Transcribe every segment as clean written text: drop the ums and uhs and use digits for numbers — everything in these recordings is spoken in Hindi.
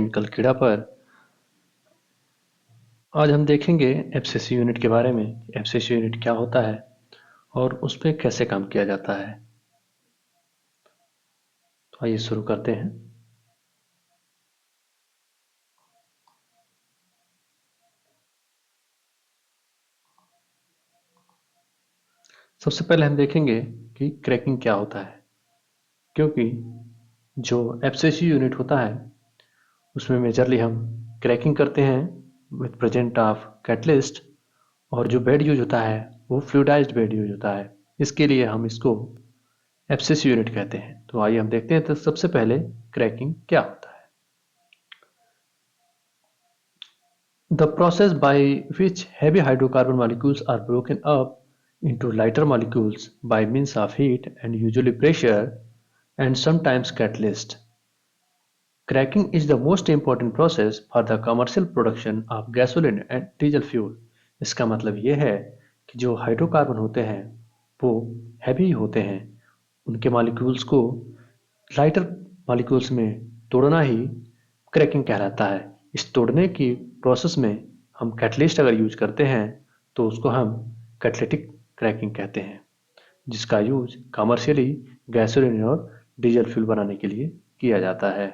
केमिकल कीड़ा पर आज हम देखेंगे एफसीसी यूनिट के बारे में। एफसीसी यूनिट क्या होता है और उस पर कैसे काम किया जाता है। तो आइए शुरू करते हैं। सबसे पहले हम देखेंगे कि क्रैकिंग क्या होता है, क्योंकि जो एफसीसी यूनिट होता है उसमें मेजरली हम क्रैकिंग करते हैं विथ प्रेजेंट ऑफ कैटलिस्ट, और जो बेड यूज होता है वो फ्लूइडाइज्ड बेड यूज होता है। इसके लिए हम इसको एफसीसी यूनिट कहते हैं। तो आइए हम देखते हैं। तो सबसे पहले क्रैकिंग क्या होता है। The process by which heavy hydrocarbon molecules are broken up into lighter molecules by means of heat and usually pressure and sometimes catalyst. Cracking is the most important process for the commercial production of gasoline and diesel fuel. इसका मतलब ये है कि जो हाइड्रोकार्बन होते हैं वो हैवी होते हैं, उनके मॉलिक्यूल्स को लाइटर मॉलिक्यूल्स में तोड़ना ही क्रैकिंग कहलाता है। इस तोड़ने की प्रोसेस में हम कैटलिस्ट अगर यूज करते हैं तो उसको हम कैटलिटिक क्रैकिंग कहते हैं, जिसका यूज कमर्शियली गैसोलीन और डीजल फ्यूल बनाने के लिए किया जाता है।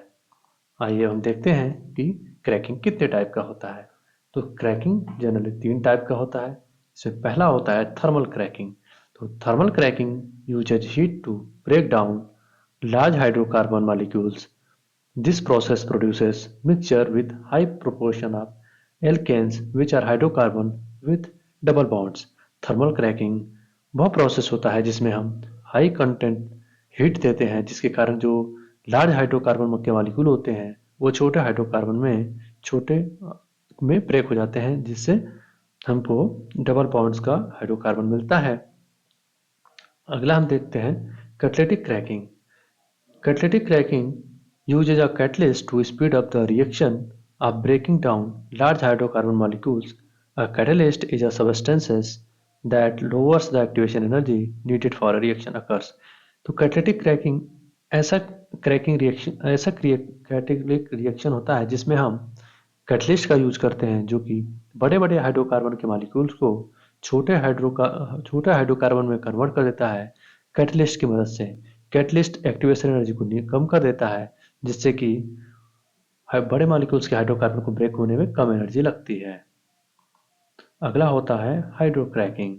आइए हम देखते हैं कि क्रैकिंग कितने टाइप का होता है। तो क्रैकिंग जनरली 3 टाइप का होता है। इसमें पहला होता है थर्मल क्रैकिंग। तो thermal cracking uses heat to break down large hydrocarbon molecules. This process produces mixture with high proportion of alkanes which are hydrocarbon with double bonds. Thermal cracking वह प्रोसेस होता है जिसमें हम हाई कंटेंट हीट देते हैं, जिसके कारण जो लार्ज हाइड्रोकार्बन के मॉलिक्यूल होते हैं वो छोटे में ब्रेक हो जाते हैं, जिससे हमको डबल बॉन्ड्स का हाइड्रोकार्बन मिलता है। अगला हम देखते हैं catalytic cracking. Catalytic cracking uses a catalyst to speed up the reaction of breaking down large hydrocarbon molecules. A catalyst is a substance that lowers the activation energy needed for a reaction occurs. तो कैटलिटिक क्रैकिंग ऐसा कैटेलिक रिएक्शन होता है जिसमें हम कैटलिस्ट का यूज करते हैं, जो कि बड़े बड़े हाइड्रोकार्बन के मॉलिक्यूल्स को छोटे हाइड्रोकार्बन में कन्वर्ट कर देता है कैटलिस्ट की मदद से। कैटलिस्ट एक्टिवेशन एनर्जी को कम कर देता है, जिससे कि बड़े मॉलिक्यूल्स के हाइड्रोकार्बन को ब्रेक होने में कम एनर्जी लगती है। अगला होता है हाइड्रोक्रैकिंग।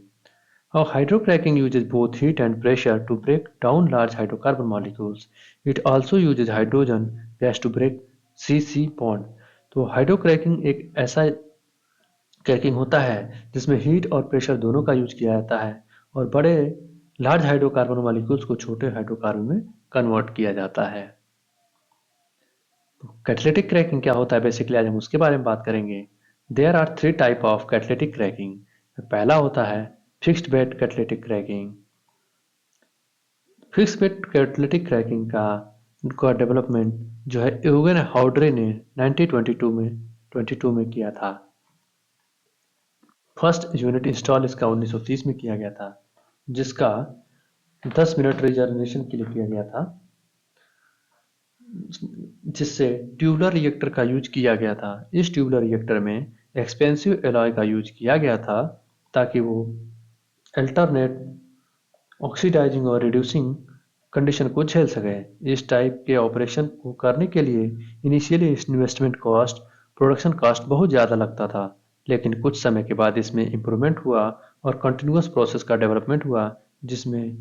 Hydrocracking uses both heat and pressure to break down large hydrocarbon molecules. It also uses hydrogen gas to break C-C bond. तो हाइड्रोक्रैकिंग एक ऐसा क्रैकिंग होता है जिसमें हीट और प्रेशर दोनों का यूज किया जाता है और बड़े लार्ज हाइड्रोकार्बन मॉलिक्यूल्स को छोटे हाइड्रोकार्बन में कन्वर्ट किया जाता है। तो कैटलिटिक क्रैकिंग क्या होता है, बेसिकली आज हम उसके बारे में बात करेंगे। There are 3 type of catalytic cracking. पहला होता है fixed bed catalytic cracking. Fixed bed catalytic cracking का डेवलपमेंट जो है यूगेन हाउड्रे ने 1922 में किया था। फर्स्ट यूनिट इंस्टॉल इसका 1930 में किया गया था, जिसका 10 मिनट रिजर्वेशन के लिए किया गया था, जिससे ट्यूबलर रिएक्टर का यूज किया गया था। इस ट्यूबलर रिएक्टर में एक्सपेंसिव एलॉय का यूज किया गया था ताकि वो अल्टरनेट ऑक्सीडाइजिंग और रिड्यूसिंग कंडीशन को झेल सके। इस टाइप के ऑपरेशन को करने के लिए initially investment cost, production cost बहुत ज़्यादा लगता था, लेकिन कुछ समय के बाद इसमें इम्प्रूवमेंट हुआ और कंटिन्यूस प्रोसेस का डेवलपमेंट हुआ, जिसमें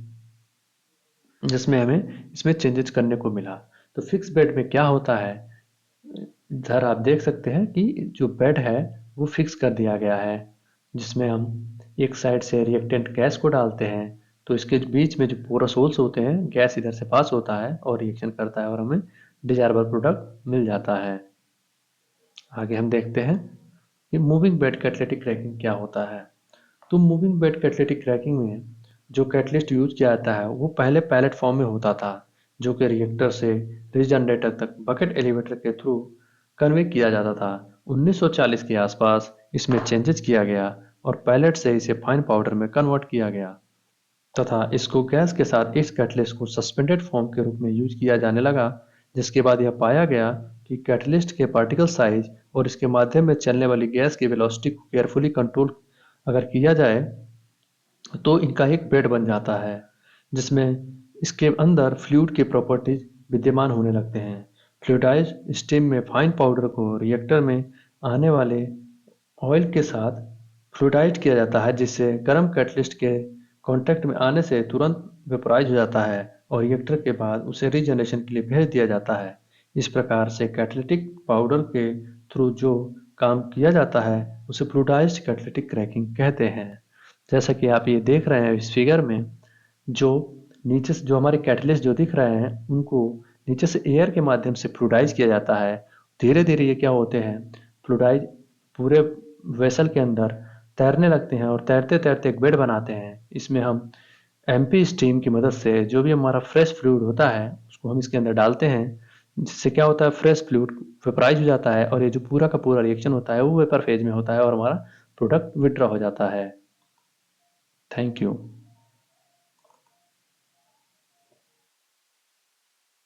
जिसमें हमें इसमें चेंजेस करने को मिला। तो फिक्स बेड में क्या होता है, इधर आप देख सकते हैं कि जो बेड है वो फिक्स कर दिया गया है, जिसमें हम एक साइड से रिएक्टेंट गैस को डालते हैं, तो इसके बीच में जो पोरस होल्स होते हैं गैस इधर से पास होता है और रिएक्शन करता है और हमें डिजायरेबल प्रोडक्ट मिल जाता है। आगे हम देखते हैं कि मूविंग बेड कैटलिटिक क्रैकिंग क्या होता है। तो मूविंग बेड कैटलिटिक क्रैकिंग में जो कैटलिस्ट यूज किया जाता है वो पहले पैलेट फॉर्म में होता था, जो कि रिएक्टर से रिजनरेटर तक बकेट एलिवेटर के थ्रू कन्वे किया जाता था। 1940 के आसपास इसमें चेंजेस किया गया और पैलेट से इसे फाइन पाउडर में कन्वर्ट किया गया तथा इसको गैस के साथ इस कैटलिस्ट को सस्पेंडेड फॉर्म के रूप में यूज किया जाने लगा, जिसके बाद यह पाया गया कि कैटलिस्ट के पार्टिकल साइज और इसके माध्यम में चलने वाली गैस की वेलोसिटी को केयरफुली कंट्रोल अगर किया जाए तो इनका एक बेड बन जाता है जिसमें इसके अंदर फ्लूइड की प्रॉपर्टीज विद्यमान होने लगते हैं। फ्लूइडाइज्ड स्टीम में फाइन पाउडर को रिएक्टर में आने वाले ऑयल के साथ फ्लूइडाइज्ड किया जाता है जिससे गर्म कैटलिस्ट के कांटेक्ट में आने से तुरंत वेपोराइज हो जाता है और रिएक्टर के बाद उसे रीजनरेशन के लिए भेज दिया जाता है। इस प्रकार से कैटालिटिक पाउडर के थ्रू जो काम किया जाता है उसे फ्लूइडाइज्ड कैटालिटिक क्रैकिंग कहते हैं। जैसा कि आप ये देख रहे हैं इस फिगर में, जो नीचे से जो हमारे कैटलिस्ट जो दिख रहे हैं उनको नीचे से एयर के माध्यम से फ्लूइडाइज किया जाता है। धीरे धीरे ये क्या होते हैं, फ्लूइडाइज पूरे वेसल के अंदर तैरने लगते हैं और तैरते तैरते एक बेड बनाते हैं। इसमें हम एमपी स्टीम की मदद से जो भी हमारा फ्रेश फ्लूइड होता है उसको हम इसके अंदर डालते हैं, जिससे क्या होता है फ्रेश फ्लूइड वेपराइज हो जाता है और ये जो पूरा का पूरा रिएक्शन होता है वो वेपर फेज में होता है और हमारा प्रोडक्ट विड्रॉ हो जाता है। Thank you.